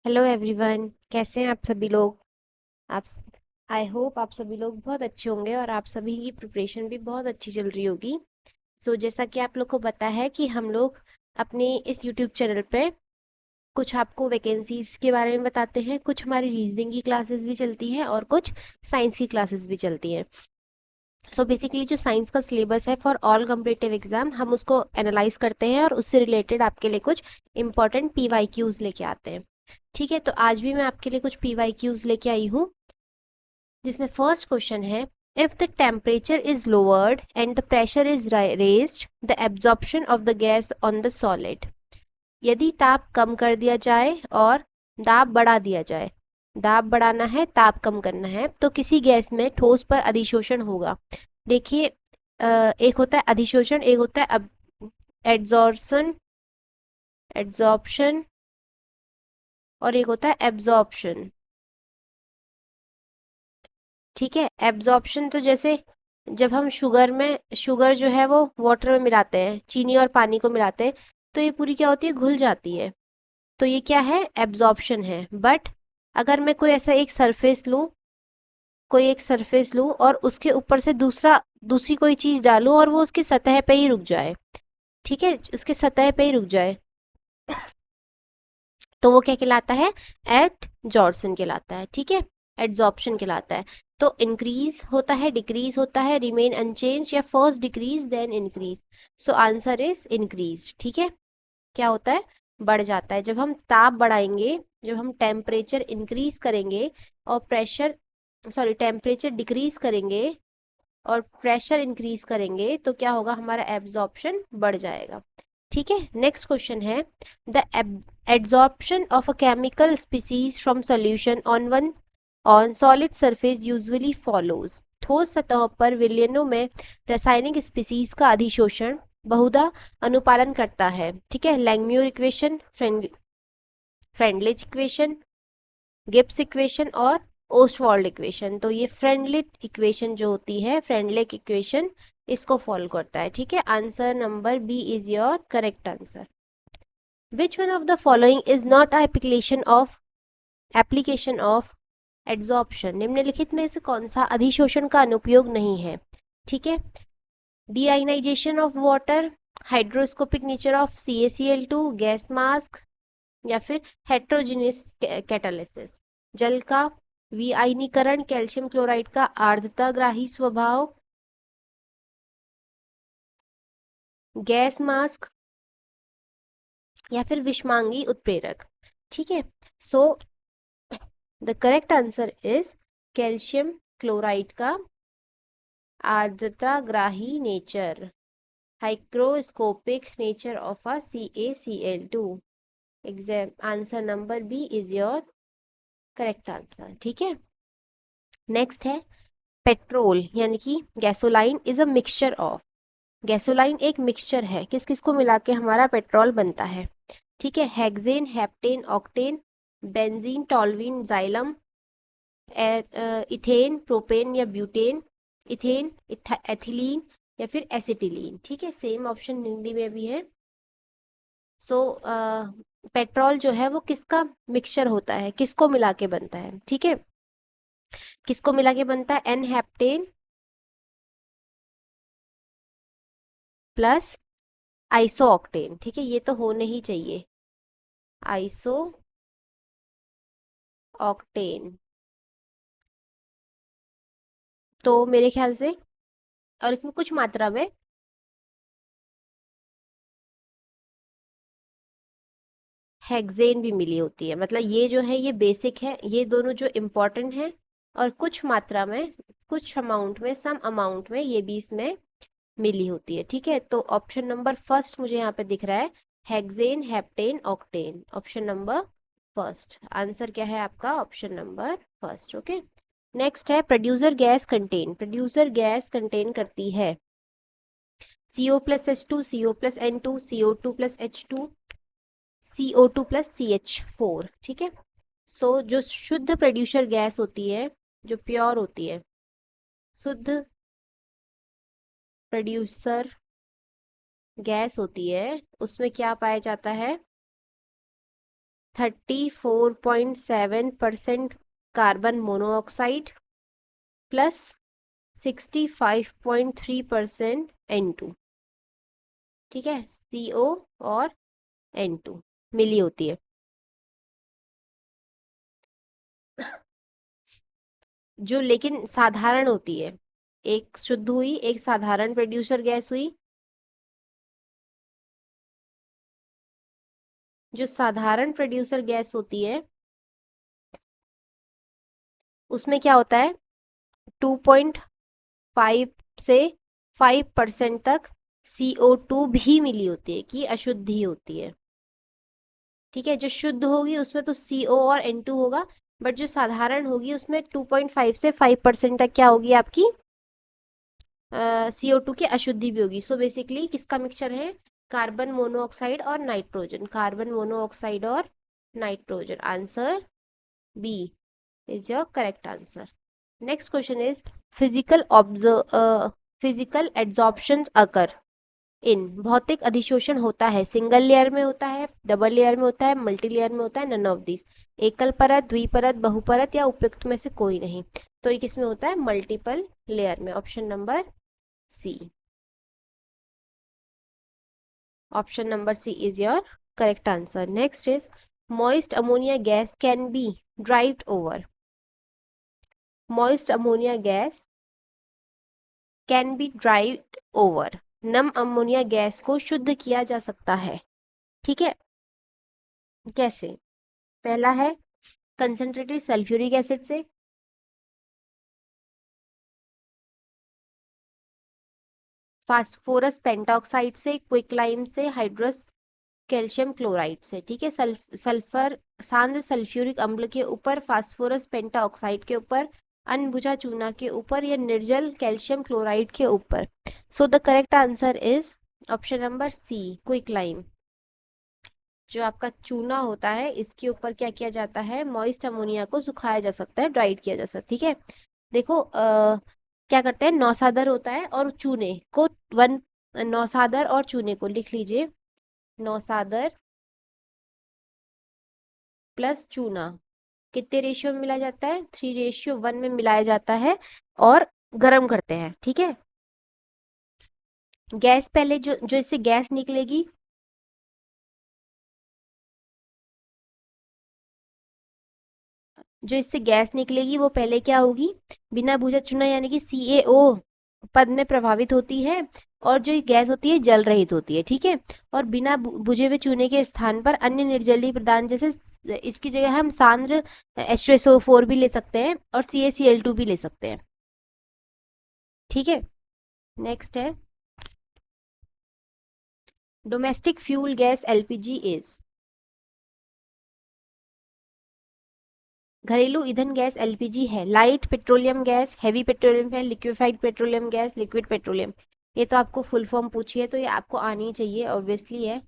Hello everyone, कैसे हैं आप सभी लोग। आप आई होप आप सभी लोग बहुत अच्छे होंगे और आप सभी की प्रिपरेशन भी बहुत अच्छी चल रही होगी। जैसा कि आप लोग को पता है कि हम लोग अपने इस यूट्यूब चैनल पे कुछ आपको वैकेंसीज के बारे में बताते हैं, कुछ हमारी रीजनिंग की क्लासेस भी चलती हैं और कुछ साइंस की क्लासेस भी चलती हैं। बेसिकली जो साइंस का सिलेबस है फॉर ऑल कम्पिटिटिव एग्जाम, हम उसको एनालाइज करते हैं और उससे रिलेटेड आपके लिए कुछ इंपॉर्टेंट पीवाईक्यूज लेके आते हैं। ठीक है, तो आज भी मैं आपके लिए कुछ पीवाईक्यूज लेके आई हूँ, जिसमें फर्स्ट क्वेश्चन है, if the temperature is lowered and the pressure is raised, the absorption of the gas on the solid. यदि ताप कम कर दिया जाए और दाब बढ़ा दिया जाए, दाब बढ़ाना है ताप कम करना है, तो किसी गैस में ठोस पर अधिशोषण होगा। देखिए, एक होता है अधिशोषण, एक होता है एड्जॉर्शन एड्जॉर्प्शन और एक होता है एब्जॉर्प्शन। ठीक है, एब्जॉर्प्शन तो जैसे जब हम शुगर जो है वो वाटर में मिलाते हैं, चीनी और पानी को मिलाते हैं, तो ये पूरी क्या होती है, घुल जाती है। तो ये क्या है, एब्जॉर्प्शन है। बट अगर मैं कोई एक सरफेस लूं और उसके ऊपर से दूसरी कोई चीज डालूं और वो उसकी सतह पे ही रुक जाए, ठीक है, उसके सतह पे ही रुक जाए, तो वो क्या कहलाता है, एडजॉर्प्शन कहलाता है। ठीक है, एड्जॉर्प्शन कहलाता है। तो इंक्रीज होता है, डिक्रीज होता है, रिमेन अनचेंज, या first decrease then increase. Answer is increase. ठीक है, क्या होता है, बढ़ जाता है। जब हम ताप बढ़ाएंगे, जब हम टेम्परेचर इंक्रीज करेंगे और टेम्परेचर डिक्रीज करेंगे और प्रेशर इंक्रीज करेंगे, तो क्या होगा, हमारा एब्जॉर्प्शन बढ़ जाएगा। ठीक है, नेक्स्ट क्वेश्चन है, the absorption of a chemical species from solution on solid surface usually follows. ठोस सतहों पर विलयनों में रासायनिक स्पीसीज का अधिशोषण बहुधा अनुपालन करता है। ठीक है, Langmuir equation, Freundlich equation, Gibbs equation और ओस्टवाल्ड इक्वेशन। तो ये फ्रेंडलिच इक्वेशन जो होती है, फ्रेंडलिक इक्वेशन, इसको फॉलो करता है। ठीक है, answer number B is your correct answer. Which one of the following is not application of adsorption. निम्नलिखित में से कौन सा अधिशोषण का अनुप्रयोग नहीं है। ठीक है, deionization of water, hygroscopic nature of CaCl2, gas mask, या फिर हेट्रोजीनियस कैटालिसिस। जल का विआयनीकरण, कैल्शियम क्लोराइड का आर्द्रताग्राही स्वभाव, गैस मास्क, या फिर विषमांगी उत्प्रेरक। ठीक है, so the correct answer is calcium chloride का आर्द्रताग्राही nature, hygroscopic nature of a CaCl2। Exam answer number B is your correct answer. ठीक है, नेक्स्ट है, पेट्रोल यानी कि gasoline is a mixture of. Gasoline एक मिक्सचर है, किस किस को मिला के हमारा पेट्रोल बनता है। ठीक है, hexane, heptane, octane, benzene, toluene, xylem, ethane, propane या ब्यूटेन, इथेन, एथिलीन, या फिर एसिटिलीन। ठीक है, सेम ऑप्शन हिंदी में भी है। सो पेट्रोल जो है वो किसका मिक्सचर होता है, किसको मिला के बनता है। ठीक है, किसको मिला के बनता है, n heptane plus iso octane. ठीक है, ये तो होने ही चाहिए, आइसो ऑक्टेन। तो मेरे ख्याल से, और इसमें कुछ मात्रा में हेक्सेन भी मिली होती है। मतलब ये जो है ये बेसिक है, ये दोनों जो इम्पोर्टेंट है, और कुछ मात्रा में, कुछ अमाउंट में, सम अमाउंट में ये भी इसमें मिली होती है। ठीक है, तो ऑप्शन नंबर फर्स्ट मुझे यहाँ पे दिख रहा है, hexane, heptane, octane. Option number first answer क्या है आपका, option number first. Okay, next है, प्रोड्यूसर गैस कंटेन करती है CO+H2, CO+N2, CO2+H2, CO2+CH4। ठीक है, जो शुद्ध प्रोड्यूसर गैस होती है, जो प्योर होती है, शुद्ध प्रोड्यूसर गैस होती है, उसमें क्या पाया जाता है, 34.7% कार्बन मोनोऑक्साइड प्लस 65.3% N2। ठीक है, CO और N2 मिली होती है। जो लेकिन साधारण होती है, एक शुद्ध हुई, एक साधारण प्रोड्यूसर गैस हुई। जो साधारण प्रोड्यूसर गैस होती है उसमें क्या होता है, 2.5 से 5% तक CO2 भी मिली होती है, कि अशुद्धि होती है। ठीक है, जो शुद्ध होगी उसमें तो CO और N2 होगा, बट जो साधारण होगी उसमें 2.5 से 5% तक क्या होगी आपकी, CO2 की अशुद्धि भी होगी। सो बेसिकली किसका मिक्सचर है, कार्बन मोनोऑक्साइड और नाइट्रोजन, कार्बन मोनोऑक्साइड और nitrogen. Answer B is your correct answer. Next question is physical adsorption occur in, भौतिक अधिशोषण होता है, सिंगल लेयर में होता है, डबल लेयर में होता है, मल्टी लेयर में होता है, नन ऑफ दिस, एकल परत, द्विपरत, बहुपरत या उपयुक्त में से कोई नहीं। तो ये किसमें होता है, मल्टीपल लेयर में। Option number C, option number C is your correct answer. Next is moist ammonia gas can be dried over, moist ammonia gas can be dried over, नम अमोनिया गैस को शुद्ध किया जा सकता है। ठीक है, कैसे, पहला है कंसंट्रेटेड सल्फ्यूरिक एसिड से, फास्फोरस पेंटाऑक्साइड से, क्विकलाइम से, हाइड्रोस कैल्शियम क्लोराइड से। ठीक है, सल्फर सांद्र सल्फ्यूरिक अम्ल के ऊपर, फास्फोरस पेंटाऑक्साइड के ऊपर, अनबुझा चूना के ऊपर, या निर्जल कैल्शियम क्लोराइड के ऊपर। So the correct answer is option number C, quicklime. जो आपका चूना होता है इसके ऊपर क्या किया जाता है, मॉइस्ट अमोनिया को सुखाया जा सकता है, ड्राइड किया जा सकता है। ठीक है, देखो क्या करते हैं, नौसादर होता है और चूने को वन, नौसादर और चूने को लिख लीजिए, नौसादर प्लस चूना कितने रेशियो में मिलाया जाता है, 3:1 में मिलाया जाता है और गर्म करते हैं। ठीक है, गैस पहले जो जो इससे गैस निकलेगी, जो इससे गैस निकलेगी वो पहले क्या होगी, बिना बुझा चूना यानी कि CaO पद में प्रभावित होती है, और जो ये गैस होती है जल रहित होती है। ठीक है, और बिना बुझे हुए चूने के स्थान पर अन्य निर्जलीय पदार्थ, जैसे इसकी जगह हम सांद्र H2SO4 भी ले सकते हैं और CaCl2 भी ले सकते हैं। ठीक है, नेक्स्ट है domestic fuel gas LPG is, घरेलू ईंधन गैस LPG है, light petroleum gas, heavy petroleum है, liquefied petroleum gas, liquid petroleum. ये तो आपको फुल फॉर्म पूछी है तो ये आपको आनी चाहिए, ऑब्वियसली है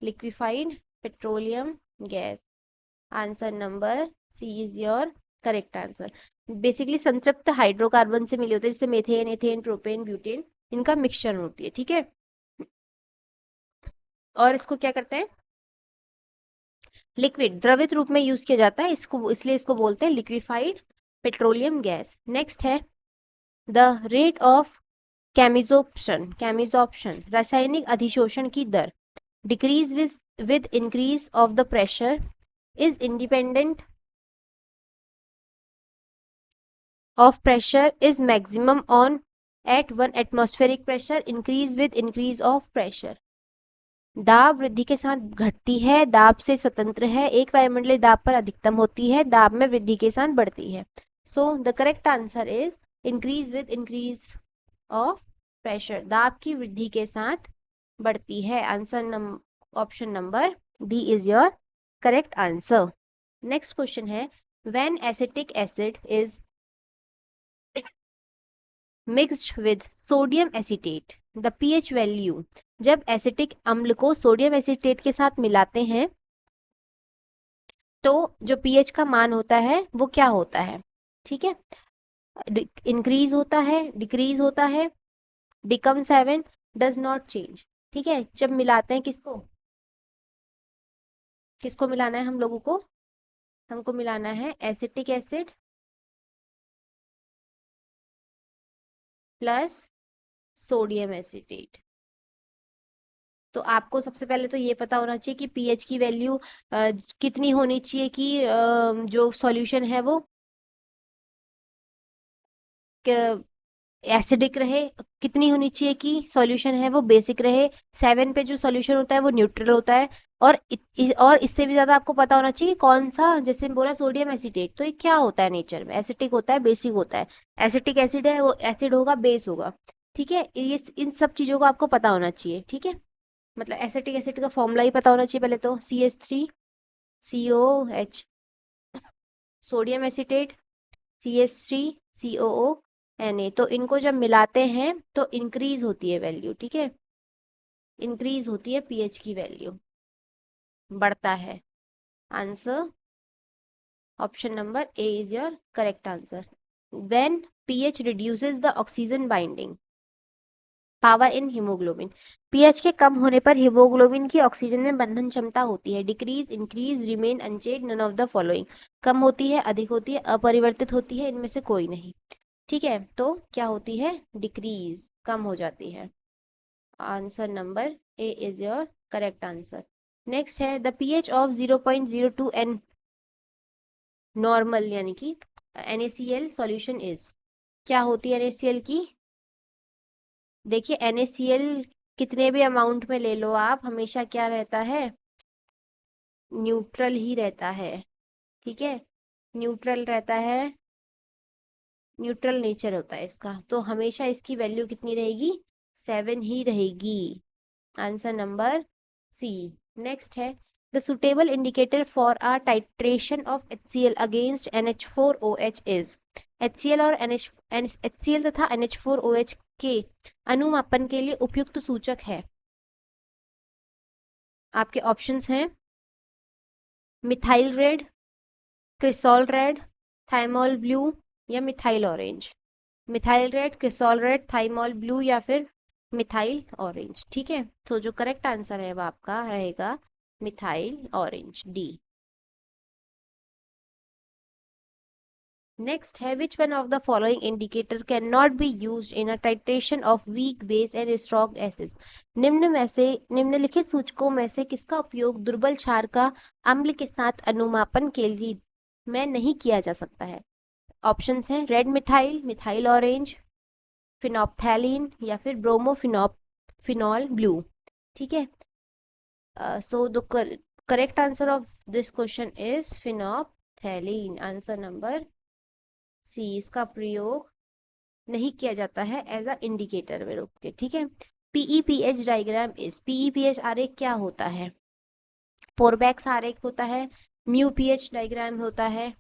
liquefied petroleum gas. Answer number C is your correct answer. Basically संतृप्त हाइड्रोकार्बन से मिले होते हैं, जैसे मेथेन, एथेन, प्रोपेन, ब्यूटेन, इनका मिक्सचर होती है। ठीक है, और इसको क्या करते हैं, लिक्विड द्रवित रूप में यूज किया जाता है इसको, इसलिए इसको बोलते हैं लिक्विफाइड पेट्रोलियम गैस। नेक्स्ट है द रेट ऑफ कैमिजोप्शन रासायनिक अधिशोषण की दर, decrease with increase of the pressure, is independent of pressure, is maximum on at 1 atmospheric pressure, increase with increase of pressure. दाब वृद्धि के साथ घटती है, दाब से स्वतंत्र है, एक वायुमंडलीय दाब पर अधिकतम होती है, दाब में वृद्धि के साथ बढ़ती है। So the correct answer is increase with increase of pressure, दाब की वृद्धि के साथ बढ़ती है। Answer option number D is your correct answer. Next question है when acetic acid is mixed with sodium acetate the pH value, जब acetic अम्ल को सोडियम एसीटेट के साथ मिलाते हैं तो जो pH का मान होता है वो क्या होता है। ठीक है, इंक्रीज होता है, डिक्रीज होता है, बिकम 7, डज नॉट चेंज। ठीक है, जब मिलाते हैं किसको, किसको मिलाना है हम लोगों को? हमको मिलाना है acetic acid plus sodium acetate. तो आपको सबसे पहले तो ये पता होना चाहिए कि पीएच की वैल्यू कितनी होनी चाहिए कि जो सॉल्यूशन है वो एसिडिक रहे, कितनी होनी चाहिए कि सॉल्यूशन है वो बेसिक रहे। 7 पे जो सॉल्यूशन होता है वो न्यूट्रल होता है। और और इससे भी ज्यादा आपको पता होना चाहिए कौन सा, जैसे बोला सोडियम एसिटेट, तो ये क्या होता है नेचर में, एसिटिक होता है बेसिक होता है। एसिटिक एसिड है वो एसिड होगा बेस होगा। ठीक है, ये इन सब चीजों को आपको पता होना चाहिए। ठीक है, मतलब एसिटिक एसिड का फॉर्मूला ही पता होना चाहिए पहले तो, CH3COH, सोडियम एसिटेट CH3COONA। तो इनको जब मिलाते हैं तो इंक्रीज होती है वैल्यू। ठीक है, इंक्रीज होती है पीएच की वैल्यू, बढ़ता है। Answer option number A is your correct answer. When pH reduces the oxygen binding power in haemoglobin, pH के कम होने पर हीमोग्लोबिन की ऑक्सीजन में बंधन क्षमता होती है। Decrease, increase, remain unchanged, none of the following. कम होती है, अधिक होती है, अपरिवर्तित होती है, इनमें से कोई नहीं। ठीक है, तो क्या होती है? डिक्रीज, कम हो जाती है। Answer number A is your correct answer. Next है the pH of 0.02 N normal यानी कि NaCl सॉल्यूशन इज। क्या होती है NaCl की? देखिए NaCl कितने भी अमाउंट में ले लो आप, हमेशा क्या रहता है? न्यूट्रल ही रहता है। ठीक है, न्यूट्रल रहता है, न्यूट्रल नेचर होता है इसका, तो हमेशा इसकी वैल्यू कितनी रहेगी? 7 ही रहेगी। Answer number C. नेक्स्ट है the suitable indicator for a titration of HCl against NH4OH is. HCl और HCl तथा NH4OH के अनुमापन के लिए उपयुक्त सूचक है। आपके ऑप्शंस हैं methyl red, cresol red, thymol blue या methyl orange. Methyl red, cresol red, thymol blue या फिर मिथाइल ऑरेंज। ठीक है, तो जो करेक्ट आंसर है वो आपका रहेगा मिथाइल ऑरेंज, डी। नेक्स्ट है विच one of the following indicator can not be used in a titration of weak base and strong acids. निम्न में से, निम्नलिखित सूचकों में से किसका उपयोग दुर्बल क्षार का अम्ल के साथ अनुमापन के लिए में नहीं किया जा सकता है? ऑप्शंस हैं red methyl, methyl orange, phenolphthalein या फिर फिनॉल ब्लू। ठीक है, so the correct answer of this question is phenolphthalein. Answer number C, इसका प्रयोग नहीं किया जाता है एज अ इंडिकेटर में रोक के। ठीक है, पीईपीएच डायग्राम इज, पीईपीएच आरेख क्या होता है? पोरबैक्स आरेख होता है, म्यू पीएच डायग्राम होता है,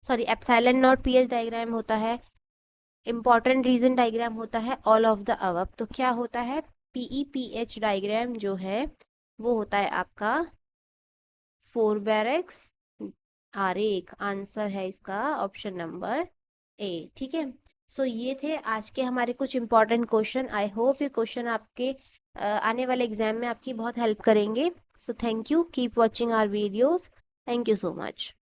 sorry epsilon not pH diagram होता है, इंपॉर्टेंट रीजन डायग्राम होता है, ऑल ऑफ द अबव। तो क्या होता है? पीईपीएच डायग्राम जो है वो होता है आपका फोरबैरेक्स आरेख। आंसर है इसका ऑप्शन नंबर ए। ठीक है, सो ये थे आज के हमारे कुछ इंपॉर्टेंट क्वेश्चन। आई होप ये क्वेश्चन आपके आने वाले एग्जाम में आपकी बहुत हेल्प करेंगे। So thank you, keep watching our videos. Thank you so much.